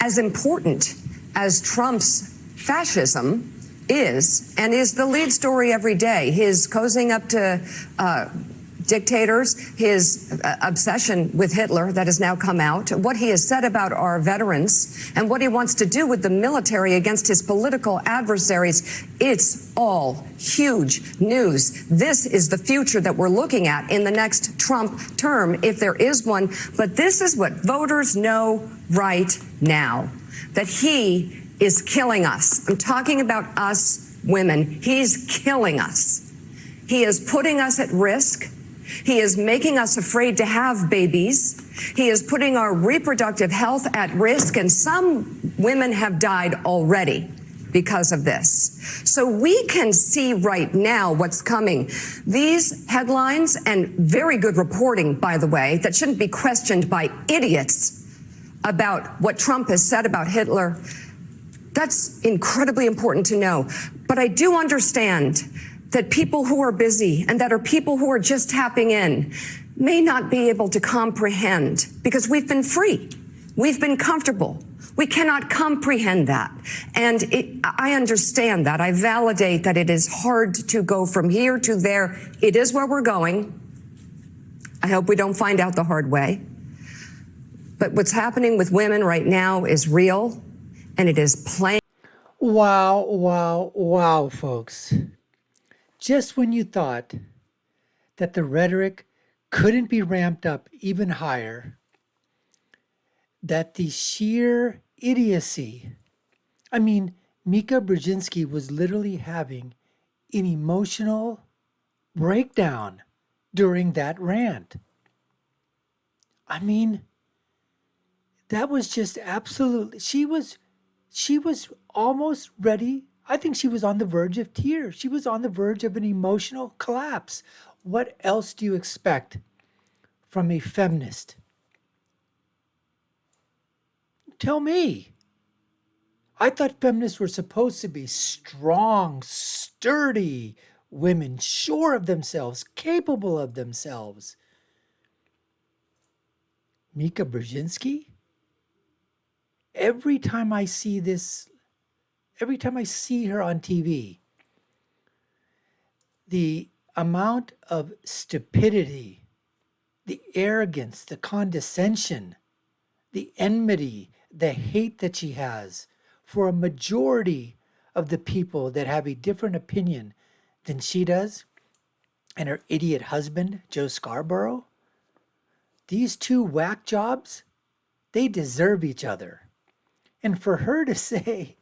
as important as Trump's fascism is, and is the lead story every day, his cozying up to dictators, his obsession with Hitler that has now come out, what he has said about our veterans, and what he wants to do with the military against his political adversaries, it's all huge news. This is the future that we're looking at in the next Trump term, if there is one. But this is what voters know right now, that he is killing us. I'm talking about us women. He's killing us. He is putting us at risk. He is making us afraid to have babies. He is putting our reproductive health at risk, and some women have died already because of this. So we can see right now what's coming. These headlines, and very good reporting, by the way, that shouldn't be questioned by idiots about what Trump has said about Hitler, that's incredibly important to know. But I do understand that people who are busy and that are people who are just tapping in may not be able to comprehend, because we've been free. We've been comfortable. We cannot comprehend that. And I understand that. I validate that it is hard to go from here to there. It is where we're going. I hope we don't find out the hard way. But what's happening with women right now is real, and it is plain. Wow, wow, wow, folks. Just when you thought that the rhetoric couldn't be ramped up even higher, that the sheer idiocy, I mean, Mika Brzezinski was literally having an emotional breakdown during that rant. I mean, that was just absolutely, she was almost ready. I think she was on the verge of tears. She was on the verge of an emotional collapse. What else do you expect from a feminist? Tell me. I thought feminists were supposed to be strong, sturdy women, sure of themselves, capable of themselves. Mika Brzezinski? Every time I see her on TV, the amount of stupidity, the arrogance, the condescension, the enmity, the hate that she has for a majority of the people that have a different opinion than she does, and her idiot husband, Joe Scarborough, these two whack jobs, they deserve each other. And for her to say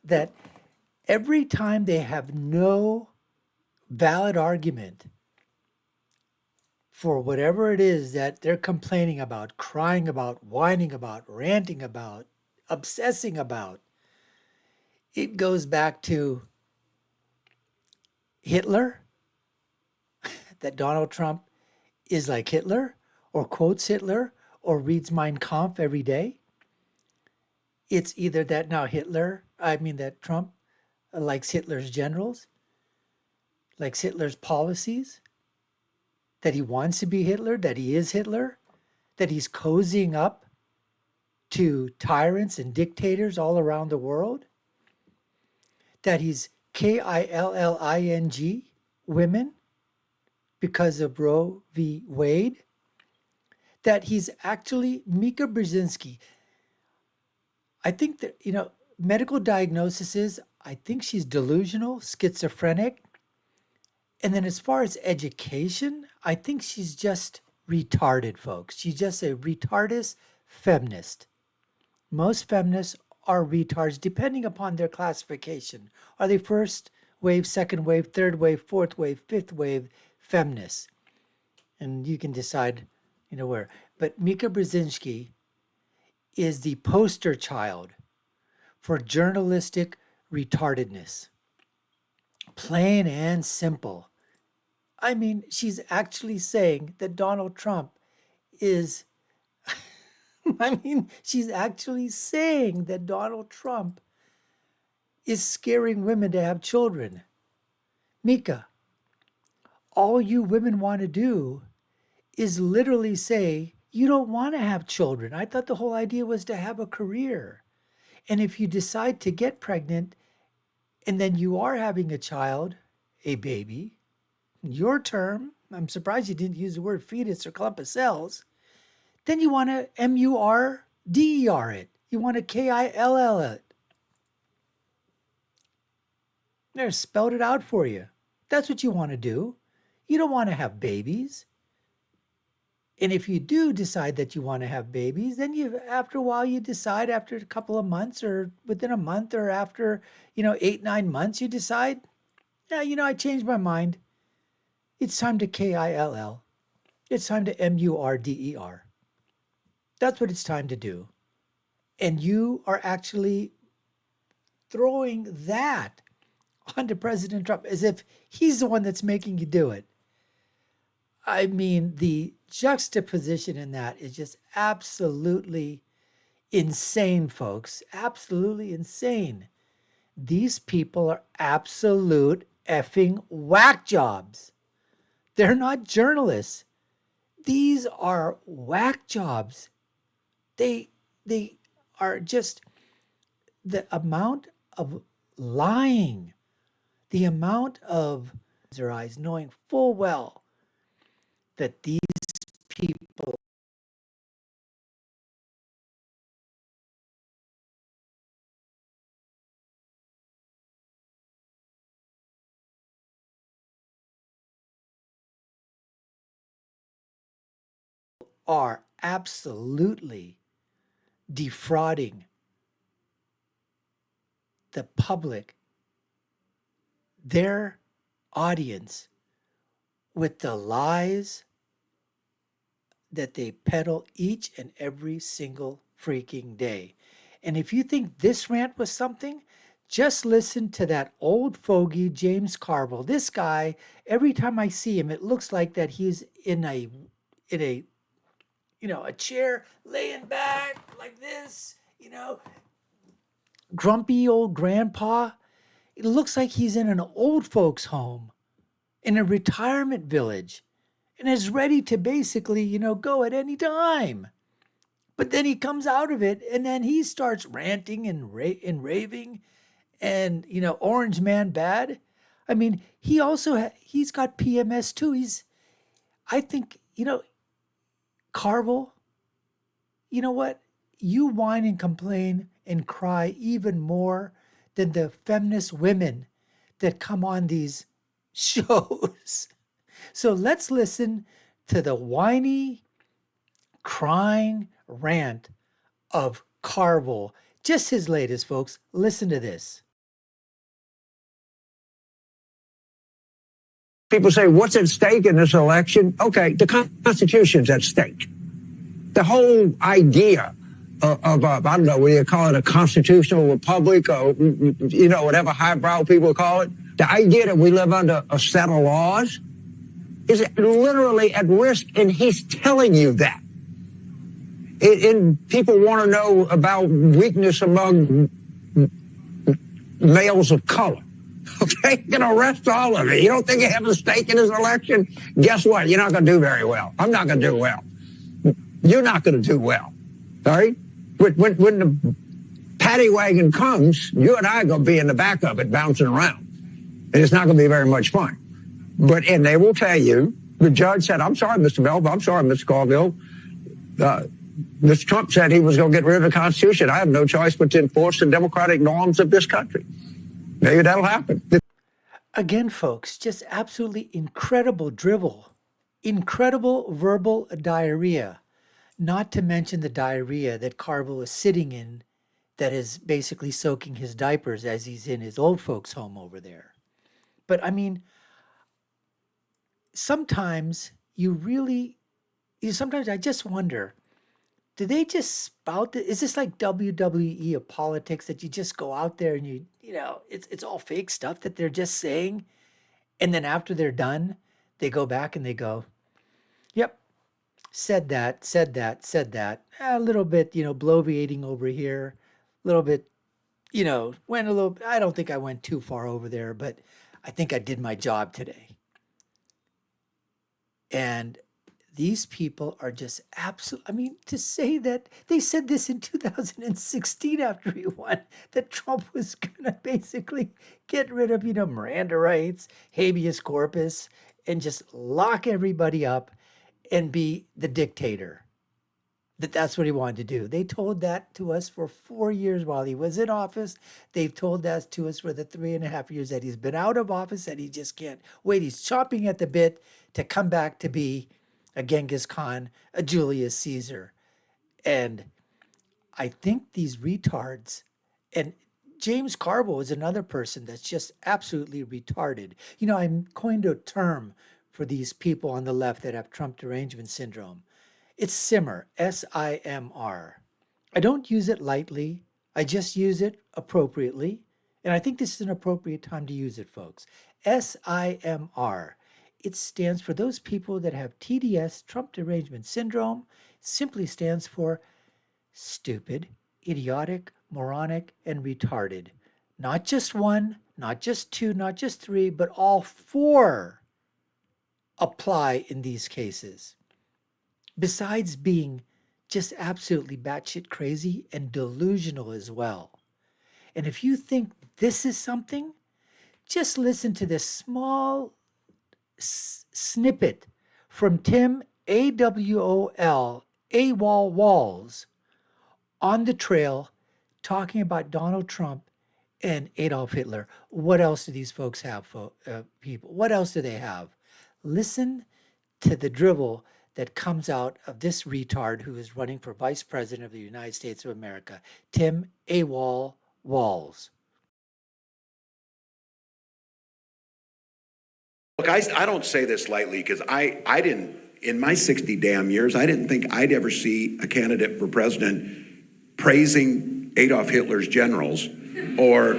that every time they have no valid argument for whatever it is that they're complaining about, crying about, whining about, ranting about, obsessing about, it goes back to Hitler, that Donald Trump is like Hitler, or quotes Hitler, or reads Mein Kampf every day. It's either that now that Trump likes Hitler's generals, likes Hitler's policies, that he wants to be Hitler, that he is Hitler, that he's cozying up to tyrants and dictators all around the world, that he's killing women because of Roe v. Wade, that he's actually Mika Brzezinski. I think that, medical diagnosis is, I think she's delusional, schizophrenic. And then as far as education, I think she's just retarded, folks. She's just a retardist feminist. Most feminists are retards, depending upon their classification. Are they first wave, second wave, third wave, fourth wave, fifth wave feminists? And you can decide, where. But Mika Brzezinski is the poster child for journalistic retardedness. Plain and simple. I mean, she's actually saying that Donald Trump is, she's actually saying that Donald Trump is scaring women to have children. Mika, all you women want to do is literally say You don't want to have children. I thought the whole idea was to have a career. And if you decide to get pregnant and then you are having a child, a baby, your term, I'm surprised you didn't use the word fetus or clump of cells, then you want to MURDER it. You want to KILL it. There, spelled it out for you. That's what you want to do. You don't want to have babies. And if you do decide that you want to have babies, then after a while you decide, after a couple of months or within a month or after, 8, 9 months, you decide, yeah, I changed my mind. It's time to KILL. It's time to MURDER. That's what it's time to do. And you are actually throwing that onto President Trump as if he's the one that's making you do it. I mean, the juxtaposition in that is just absolutely insane, folks. Absolutely insane. These people are absolute effing whack jobs. They're not journalists. These are whack jobs. They are just the amount of lying, the amount of their eyes, knowing full well that these people are absolutely defrauding the public, their audience, with the lies that they peddle each and every single freaking day. And if you think this rant was something, just listen to that old fogey James Carville. This guy, every time I see him, it looks like that he's in a a chair laying back like this, grumpy old grandpa. It looks like he's in an old folks home in a retirement village and is ready to basically, go at any time. But then he comes out of it and then he starts ranting and raving and, Orange Man bad. I mean, he also he's got PMS too. I think, Carville, you know what? You whine and complain and cry even more than the feminist women that come on these shows. So let's listen to the whiny, crying rant of Carville. Just his latest, folks. Listen to this. People say, what's at stake in this election? Okay, the Constitution's at stake. The whole idea of I don't know, what do you call it, a constitutional republic, or, whatever highbrow people call it. The idea that we live under a set of laws is literally at risk, and he's telling you that. And people want to know about weakness among males of color. Okay, you can arrest all of it. You don't think you have a stake in this election? Guess what? You're not going to do very well. I'm not going to do well. You're not going to do well. All right? When the paddy wagon comes, you and I are going to be in the back of it bouncing around. And it's not going to be very much fun. And they will tell you, the judge said, I'm sorry, Mr. Melville, I'm sorry, Mr. Carville. Mr. Trump said he was going to get rid of the Constitution. I have no choice but to enforce the democratic norms of this country. Maybe that'll happen. Again, folks, just absolutely incredible drivel, incredible verbal diarrhea, not to mention the diarrhea that Carville is sitting in that is basically soaking his diapers as he's in his old folks' home over there. But I mean, sometimes sometimes I just wonder, do they just spout it? Is this like WWE of politics that you just go out there and it's all fake stuff that they're just saying? And then after they're done, they go back and they go, yep, said that. A little bit, bloviating over here, a little bit, went a little, I don't think I went too far over there, but I think I did my job today. And these people are just absolute. I mean, to say that they said this in 2016 after he won, that Trump was going to basically get rid of, Miranda rights, habeas corpus, and just lock everybody up and be the dictator. That's what he wanted to do. They told that to us for 4 years while he was in office. They've told that to us for the 3.5 years that he's been out of office, that he just can't wait. He's chomping at the bit to come back to be a Genghis Khan, a Julius Caesar. And I think these retards, and James Carville is another person that's just absolutely retarded. I coined a term for these people on the left that have Trump derangement syndrome. It's simmer, S-I-M-R. I don't use it lightly. I just use it appropriately. And I think this is an appropriate time to use it, folks. S-I-M-R. It stands for those people that have TDS, Trump derangement syndrome. It simply stands for stupid, idiotic, moronic, and retarded. Not just one, not just two, not just three, but all four apply in these cases. Besides being just absolutely batshit crazy and delusional as well. And if you think this is something, just listen to this small snippet from Tim AWOL Walls on the trail talking about Donald Trump and Adolf Hitler. What else do these folks have, people? What else do they have? Listen to the drivel that comes out of this retard who is running for Vice President of the United States of America, Tim AWOL Walls. Look, I don't say this lightly because I didn't, in my 60 damn years, I didn't think I'd ever see a candidate for president praising Adolf Hitler's generals or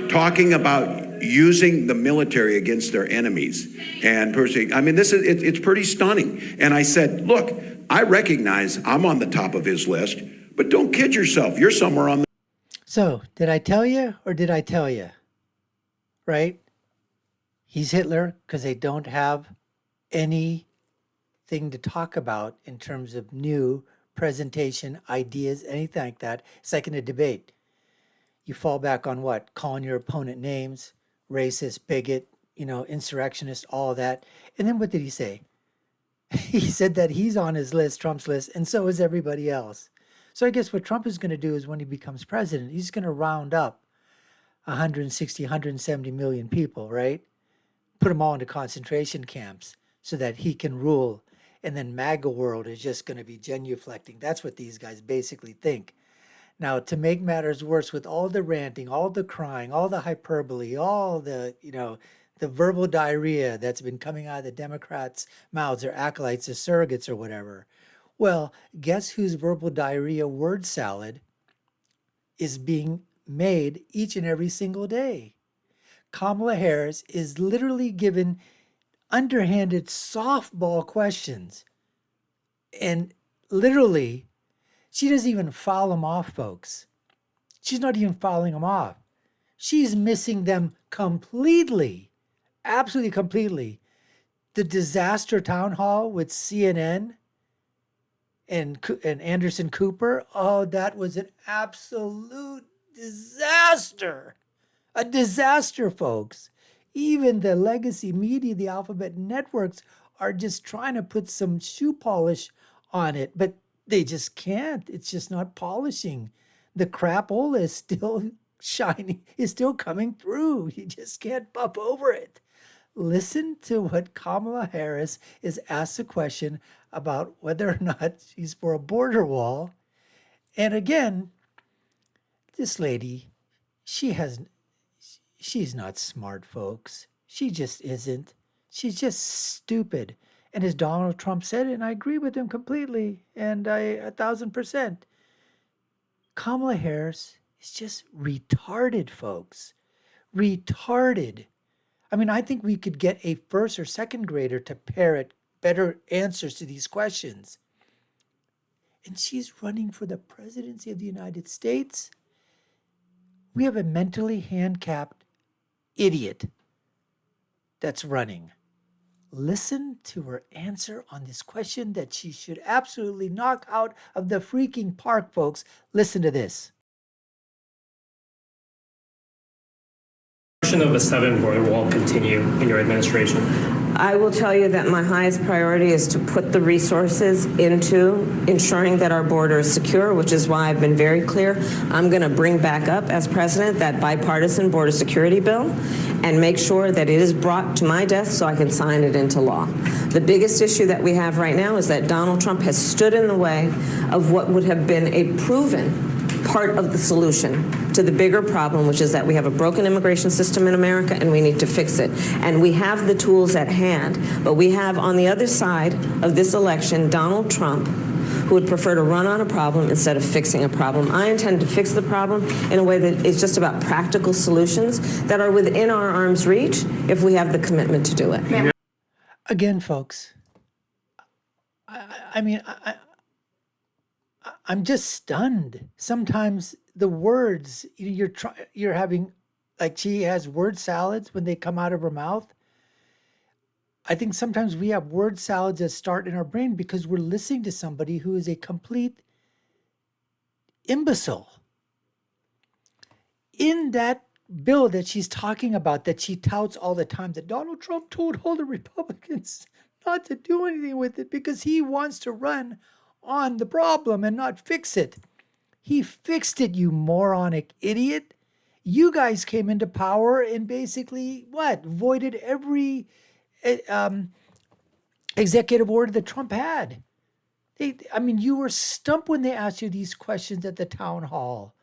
talking about using the military against their enemies. And I mean, it's pretty stunning. And I said, look, I recognize I'm on the top of his list, but don't kid yourself. You're somewhere on the... So, did I tell you or did I tell you? Right? He's Hitler because they don't have anything to talk about in terms of new presentation, ideas, anything like that. It's like in a debate. You fall back on what? Calling your opponent names, racist, bigot, insurrectionist, all that. And then what did he say? He said that he's on his list, Trump's list, and so is everybody else. So I guess what Trump is going to do is when he becomes president, he's going to round up 160, 170 million people, right? Put them all into concentration camps so that he can rule. And then MAGA world is just going to be genuflecting. That's what these guys basically think. Now, to make matters worse, with all the ranting, all the crying, all the hyperbole, all the, the verbal diarrhea that's been coming out of the Democrats' mouths, their acolytes, their surrogates or whatever. Well, guess whose verbal diarrhea word salad is being made each and every single day? Kamala Harris is literally given underhanded softball questions. And literally, she doesn't even foul them off, folks. She's not even fouling them off. She's missing them completely. Absolutely completely. The disaster town hall with CNN and Anderson Cooper. Oh, that was an absolute disaster. A disaster, folks. Even the legacy media, the alphabet networks, are just trying to put some shoe polish on it, but they just can't. It's just not polishing. The crapola is still shining, is still coming through. You just can't bump over it. Listen to what Kamala Harris is asked a question about whether or not she's for a border wall. And again, this lady, she's not smart, folks. She just isn't. She's just stupid. And as Donald Trump said, and I agree with him completely, and 1,000%, Kamala Harris is just retarded, folks. Retarded. I mean, I think we could get a first or second grader to parrot better answers to these questions. And she's running for the presidency of the United States. We have a mentally handicapped idiot that's running. Listen to her answer on this question that she should absolutely knock out of the freaking park, folks. Listen to this. Of a southern border wall continue in your administration? I will tell you that my highest priority is to put the resources into ensuring that our border is secure, which is why I've been very clear. I'm going to bring back up, as president, that bipartisan border security bill and make sure that it is brought to my desk so I can sign it into law. The biggest issue that we have right now is that Donald Trump has stood in the way of what would have been a proven part of the solution to the bigger problem, which is that we have a broken immigration system in America and we need to fix it. And we have the tools at hand, but we have on the other side of this election Donald Trump, who would prefer to run on a problem instead of fixing a problem. I intend to fix the problem in a way that is just about practical solutions that are within our arm's reach if we have the commitment to do it. Again, folks, I'm just stunned. Sometimes the words you're having, like she has word salads when they come out of her mouth. I think sometimes we have word salads that start in our brain because we're listening to somebody who is a complete imbecile. In that bill that she's talking about, that she touts all the time, that Donald Trump told all the Republicans not to do anything with it because he wants to run on the problem and not fix it. He fixed it, you moronic idiot. You guys came into power and basically, voided every executive order that Trump had. You were stumped when they asked you these questions at the town hall.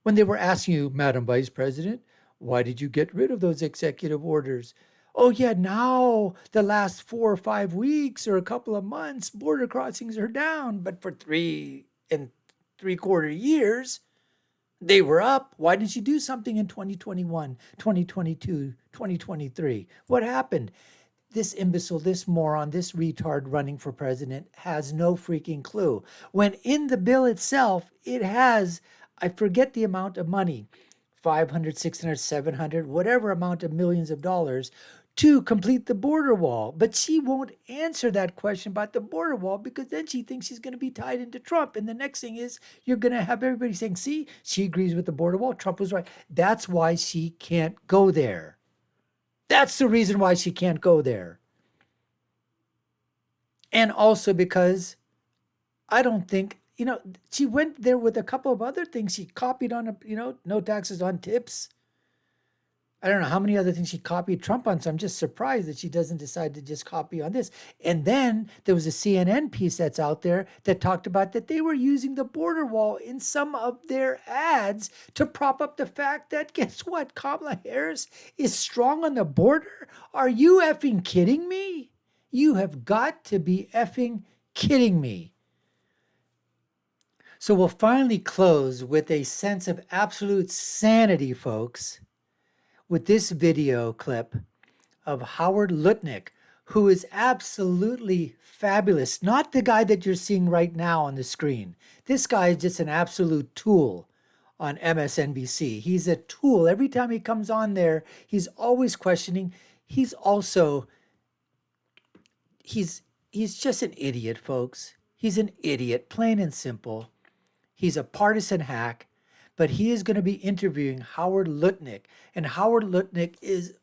When they were asking you, Madam Vice President, why did you get rid of those executive orders? Oh, yeah, now the last 4 or 5 weeks or a couple of months, border crossings are down. But for 3 3/4 years, they were up. Why didn't you do something in 2021, 2022, 2023? What happened? This imbecile, this moron, this retard running for president has no freaking clue. When in the bill itself, it has, I forget the amount of money, 500, 600, 700, whatever amount of millions of dollars to complete the border wall. But she won't answer that question about the border wall because then she thinks she's going to be tied into Trump. And the next thing is you're going to have everybody saying, see, she agrees with the border wall. Trump was right. That's why she can't go there. That's the reason why she can't go there. And also because I don't think, she went there with a couple of other things. She copied on, no taxes on tips. I don't know how many other things she copied Trump on, so I'm just surprised that she doesn't decide to just copy on this. And then there was a CNN piece that's out there that talked about that they were using the border wall in some of their ads to prop up the fact that, guess what, Kamala Harris is strong on the border? Are you effing kidding me? You have got to be effing kidding me. So we'll finally close with a sense of absolute sanity, folks, with this video clip of Howard Lutnick, who is absolutely fabulous. Not the guy that you're seeing right now on the screen. This guy is just an absolute tool on MSNBC. He's a tool. Every time he comes on there, he's always questioning. He's just an idiot, folks. He's an idiot, plain and simple. He's a partisan hack. But he is going to be interviewing Howard Lutnick. And Howard Lutnick is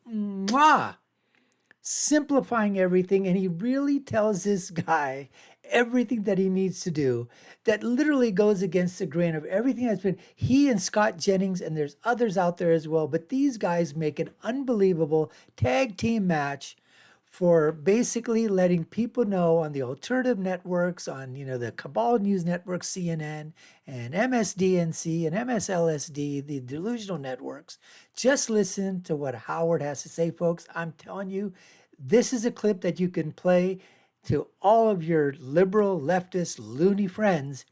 simplifying everything. And he really tells this guy everything that he needs to do that literally goes against the grain of everything that's been. He and Scott Jennings, and there's others out there as well. But these guys make an unbelievable tag team match for basically letting people know on the alternative networks, on the Cabal News Network, CNN, and MSDNC and MSLSD, the delusional networks. Just listen to what Howard has to say, folks. I'm telling you, this is a clip that you can play to all of your liberal, leftist, loony friends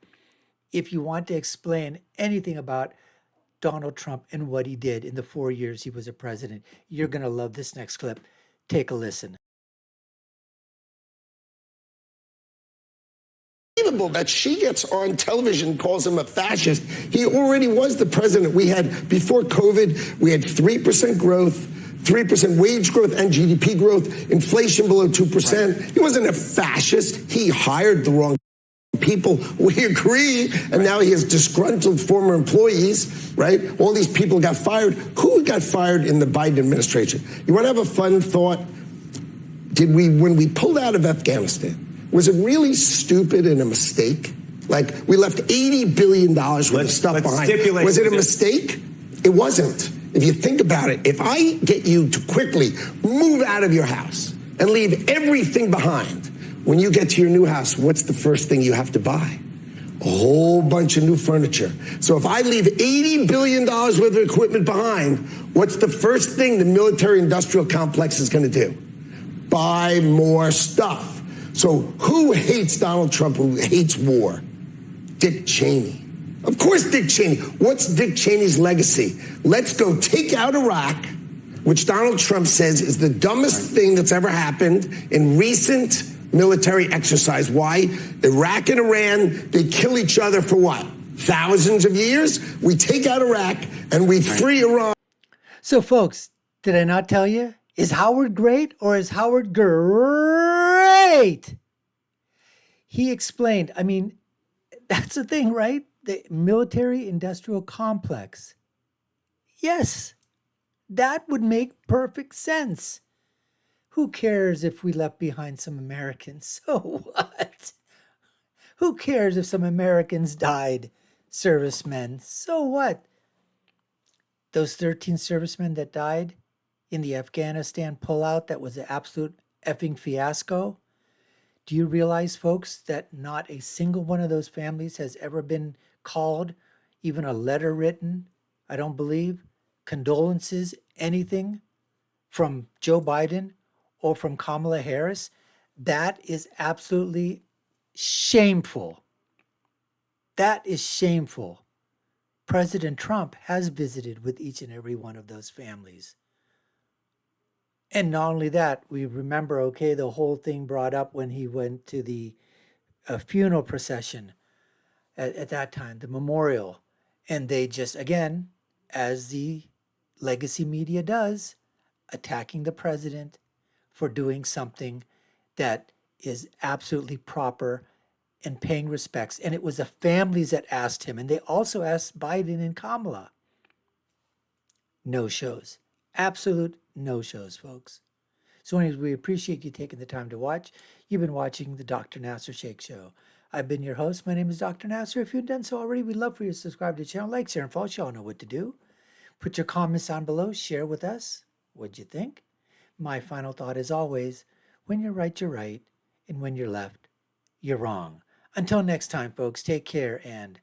if you want to explain anything about Donald Trump and what he did in the 4 years he was a president. You're going to love this next clip. Take a listen. That she gets on television, calls him a fascist. He already was the president. We had, before COVID, we had 3% growth, 3% wage growth and GDP growth, inflation below 2%. He wasn't a fascist. He hired the wrong people. We agree. And now he has disgruntled former employees, right? All these people got fired. Who got fired in the Biden administration? You want to have a fun thought? When we pulled out of Afghanistan, was it really stupid and a mistake? Like, we left $80 billion worth of stuff behind. Was it a mistake? It wasn't. If you think about it, if I get you to quickly move out of your house and leave everything behind, when you get to your new house, what's the first thing you have to buy? A whole bunch of new furniture. So if I leave $80 billion worth of equipment behind, what's the first thing the military-industrial complex is going to do? Buy more stuff. So who hates Donald Trump, who hates war? Dick Cheney. Of course, Dick Cheney. What's Dick Cheney's legacy? Let's go take out Iraq, which Donald Trump says is the dumbest thing that's ever happened in recent military exercise. Why? Iraq and Iran, they kill each other for what? Thousands of years? We take out Iraq and we free Iran. So, folks, did I not tell you? Is Howard great or is Howard great? He explained, I mean, that's the thing, right? The military-industrial complex. Yes, that would make perfect sense. Who cares if we left behind some Americans? So what? Who cares if some Americans died, servicemen? So what? Those 13 servicemen that died in the Afghanistan pullout that was an absolute effing fiasco. Do you realize, folks, that not a single one of those families has ever been called, even a letter written, I don't believe, condolences, anything from Joe Biden or from Kamala Harris? That is absolutely shameful. That is shameful. President Trump has visited with each and every one of those families. And not only that, we remember, okay, the whole thing brought up when he went to the funeral procession at that time, the memorial. And they just, again, as the legacy media does, attacking the president for doing something that is absolutely proper and paying respects. And it was the families that asked him. And they also asked Biden and Kamala. No shows. Absolute no shows, folks. So anyways, we appreciate you taking the time to watch. You've been watching the Dr. Nasser Shake Show. I've been your host. My name is Dr. Nasser. If you've done so already, we'd love for you to subscribe to the channel, like, share, and follow. You all know what to do. Put your comments down below. Share with us. What'd you think? My final thought is always, when you're right, you're right. And when you're left, you're wrong. Until next time, folks, take care and